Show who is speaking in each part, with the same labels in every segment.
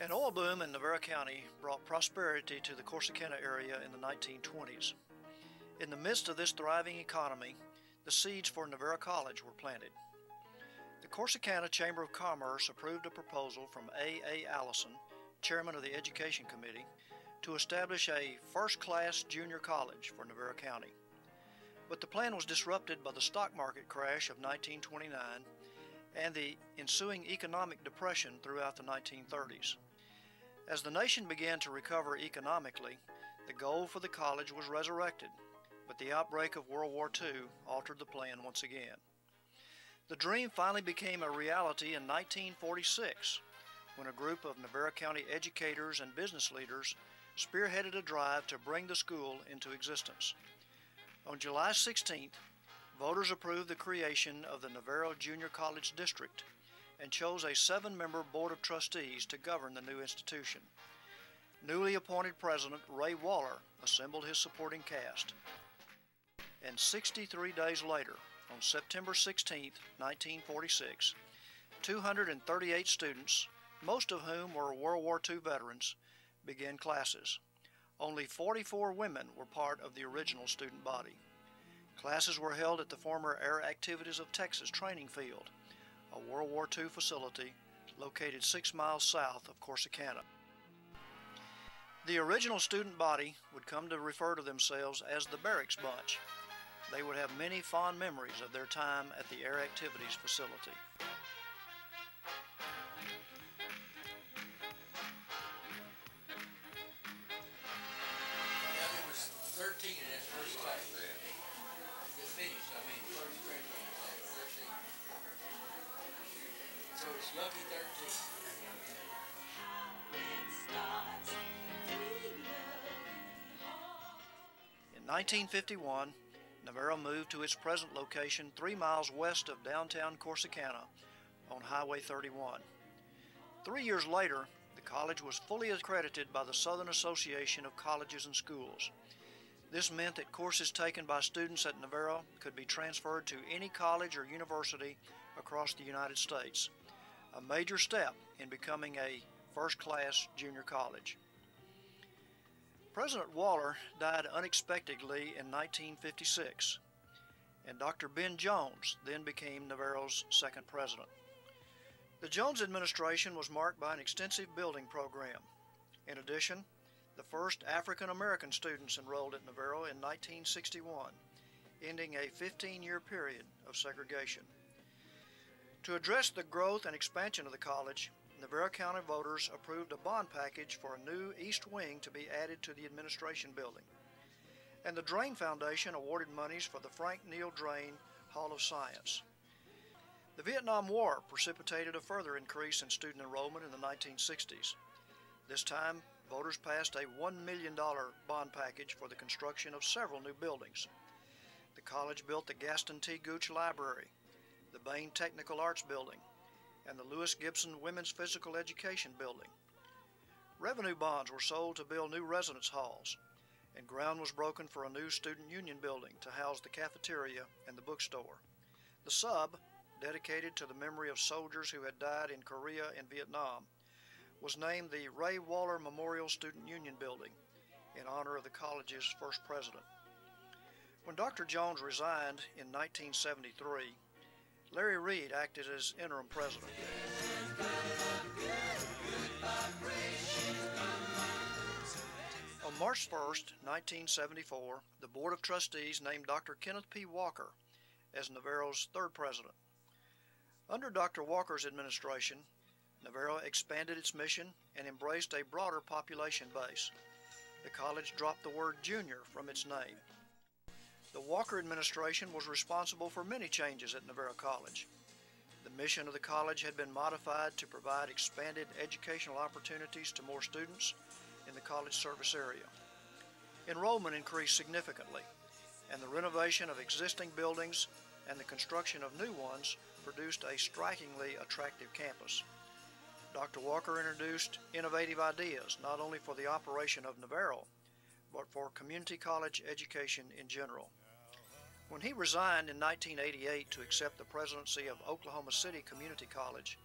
Speaker 1: An oil boom in Navarro County brought prosperity to the Corsicana area in the 1920s. In the midst of this thriving economy, the seeds for Navarro College were planted. The Corsicana Chamber of Commerce approved a proposal from A. Allison, chairman of the Education Committee, to establish a first-class junior college for Navarro County. But the plan was disrupted by the stock market crash of 1929 and the ensuing economic depression throughout the 1930s. As the nation began to recover economically, the goal for the college was resurrected, but the outbreak of World War II altered the plan once again. The dream finally became a reality in 1946, when a group of Navarro County educators and business leaders spearheaded a drive to bring the school into existence. On July 16th, voters approved the creation of the Navarro Junior College District and chose a 7-member Board of Trustees to govern the new institution. Newly appointed President Ray Waller assembled his supporting cast. And 63 days later, on September 16, 1946, 238 students, most of whom were World War II veterans, began classes. Only 44 women were part of the original student body. Classes were held at the former Air Activities of Texas training field, a World War II facility located 6 miles south of Corsicana. The original student body would come to refer to themselves as the Barracks Bunch. They would have many fond memories of their time at the Air Activities facility.
Speaker 2: There was 13 in that first class. It finished, first grade class, 13. So it's lucky 13.
Speaker 1: In 1951, Navarro moved to its present location 3 miles west of downtown Corsicana on Highway 31. 3 years later, the college was fully accredited by the Southern Association of Colleges and Schools. This meant that courses taken by students at Navarro could be transferred to any college or university across the United States, a major step in becoming a first-class junior college. President Waller died unexpectedly in 1956, and Dr. Ben Jones then became Navarro's second president. The Jones administration was marked by an extensive building program. In addition, the first African American students enrolled at Navarro in 1961, ending a 15-year period of segregation. To address the growth and expansion of the college, Navarro County voters approved a bond package for a new east wing to be added to the administration building, and the Drain Foundation awarded monies for the Frank Neal Drain Hall of Science. The Vietnam War precipitated a further increase in student enrollment in the 1960s. This time, voters passed a $1 million bond package for the construction of several new buildings. The college built the Gaston T. Gooch Library, the Bain Technical Arts Building, and the Lewis Gibson Women's Physical Education Building. Revenue bonds were sold to build new residence halls, and ground was broken for a new student union building to house the cafeteria and the bookstore. The sub, dedicated to the memory of soldiers who had died in Korea and Vietnam, was named the Ray Waller Memorial Student Union Building in honor of the college's first president. When Dr. Jones resigned in 1973, Larry Reed acted as interim president. On March 1, 1974, the Board of Trustees named Dr. Kenneth P. Walker as Navarro's third president. Under Dr. Walker's administration, Navarro expanded its mission and embraced a broader population base. The college dropped the word junior from its name. The Walker administration was responsible for many changes at Navarro College. The mission of the college had been modified to provide expanded educational opportunities to more students in the college service area. Enrollment increased significantly, and the renovation of existing buildings and the construction of new ones produced a strikingly attractive campus. Dr. Walker introduced innovative ideas not only for the operation of Navarro, but for community college education in general. When he resigned in 1988 to accept the presidency of Oklahoma City Community College,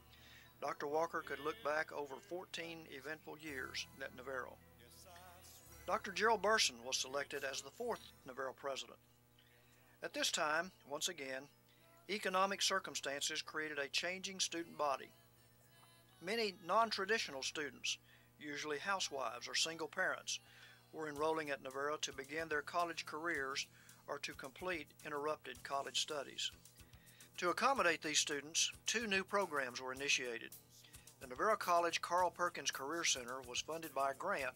Speaker 1: Dr. Walker could look back over 14 eventful years at Navarro. Dr. Gerald Burson was selected as the fourth Navarro president. At this time, once again, economic circumstances created a changing student body. Many non-traditional students, usually housewives or single parents, were enrolling at Navarro to begin their college careers or to complete interrupted college studies. To accommodate these students, two new programs were initiated. The Navarro College Carl Perkins Career Center was funded by a grant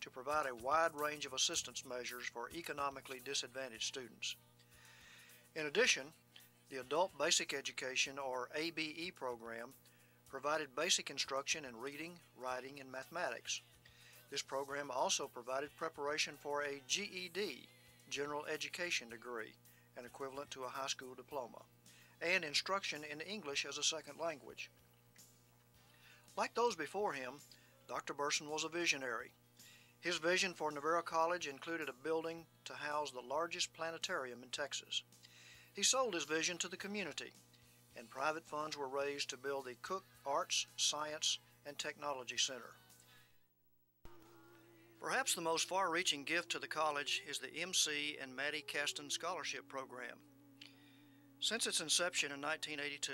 Speaker 1: to provide a wide range of assistance measures for economically disadvantaged students. In addition, the Adult Basic Education, or ABE program, provided basic instruction in reading, writing, and mathematics. This program also provided preparation for a GED, General Education degree, an equivalent to a high school diploma, and instruction in English as a second language. Like those before him, Dr. Burson was a visionary. His vision for Navarro College included a building to house the largest planetarium in Texas. He sold his vision to the community, and private funds were raised to build the Cook Arts, Science, and Technology Center. Perhaps the most far-reaching gift to the college is the MC and Maddie Caston Scholarship Program. Since its inception in 1982,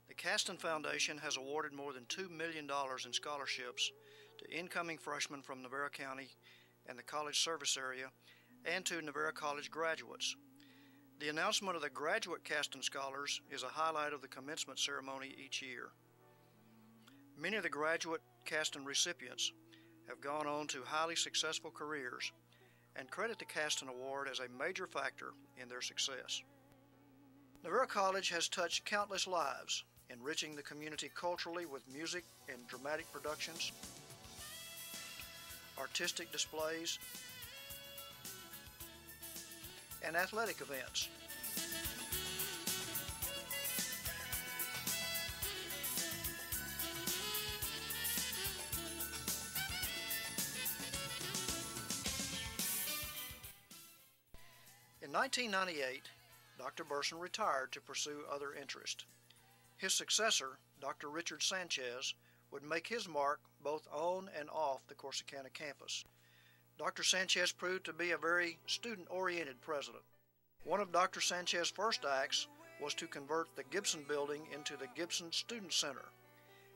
Speaker 1: the Caston Foundation has awarded more than $2 million in scholarships to incoming freshmen from Navarro County and the college service area, and to Navarro College graduates. The announcement of the graduate Caston Scholars is a highlight of the commencement ceremony each year. Many of the graduate Caston recipients have gone on to highly successful careers and credit the Caston Award as a major factor in their success. Navarro College has touched countless lives, enriching the community culturally with music and dramatic productions, artistic displays, and athletic events. In 1998, Dr. Burson retired to pursue other interests. His successor, Dr. Richard Sanchez, would make his mark both on and off the Corsicana campus. Dr. Sanchez proved to be a very student-oriented president. One of Dr. Sanchez's first acts was to convert the Gibson building into the Gibson Student Center.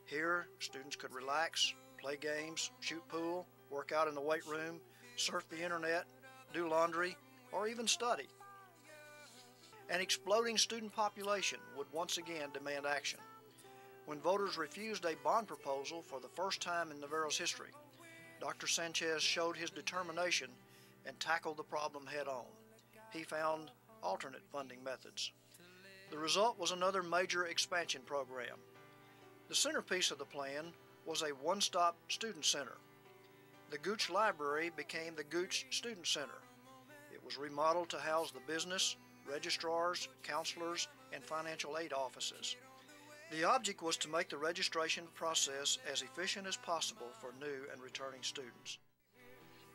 Speaker 1: Here, students could relax, play games, shoot pool, work out in the weight room, surf the internet, do laundry, or even study. An exploding student population would once again demand action. When voters refused a bond proposal for the first time in Navarro's history, Dr. Sanchez showed his determination and tackled the problem head-on. He found alternate funding methods. The result was another major expansion program. The centerpiece of the plan was a one-stop student center. The Gooch Library became the Gooch Student Center. It was remodeled to house the business, registrars, counselors, and financial aid offices. The object was to make the registration process as efficient as possible for new and returning students.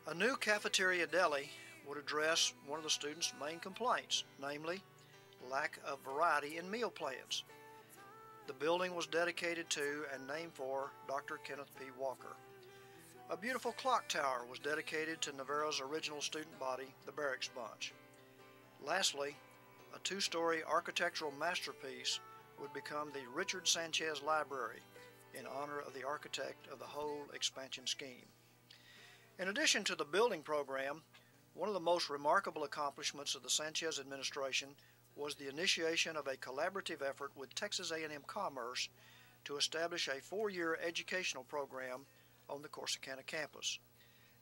Speaker 1: A new cafeteria deli would address one of the students' main complaints, namely, lack of variety in meal plans. The building was dedicated to and named for Dr. Kenneth P. Walker. A beautiful clock tower was dedicated to Navarro's original student body, the Barracks Bunch. Lastly, a two-story architectural masterpiece would become the Richard Sanchez Library in honor of the architect of the whole expansion scheme. In addition to the building program, one of the most remarkable accomplishments of the Sanchez administration was the initiation of a collaborative effort with Texas A&M Commerce to establish a four-year educational program on the Corsicana campus.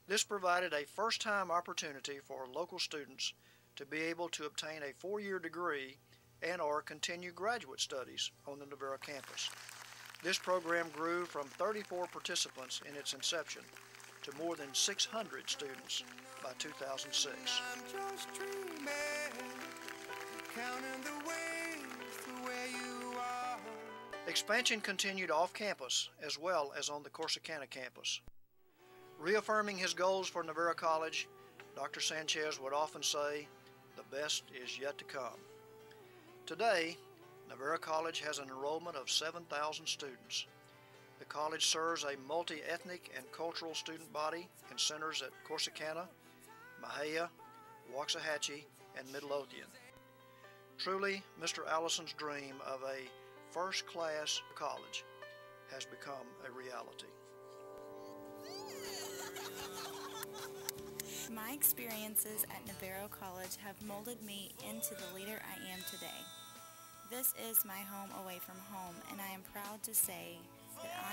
Speaker 1: This provided a first-time opportunity for local students to be able to obtain a four-year degree and/or continue graduate studies on the Navarro campus. This program grew from 34 participants in its inception to more than 600 students by 2006.
Speaker 3: I'm just dreaming, counting the ways to where you are.
Speaker 1: Expansion continued off campus as well as on the Corsicana campus. Reaffirming his goals for Navarro College, Dr. Sanchez would often say, "The best is yet to come." Today, Navarro College has an enrollment of 7,000 students. The college serves a multi-ethnic and cultural student body in centers at Corsicana, Mahia, Waxahachie, and Midlothian. Truly, Mr. Allison's dream of a first-class college has become a reality.
Speaker 4: My experiences at Navarro College have molded me into the leader I am today. This is my home away from home, and I am proud to say that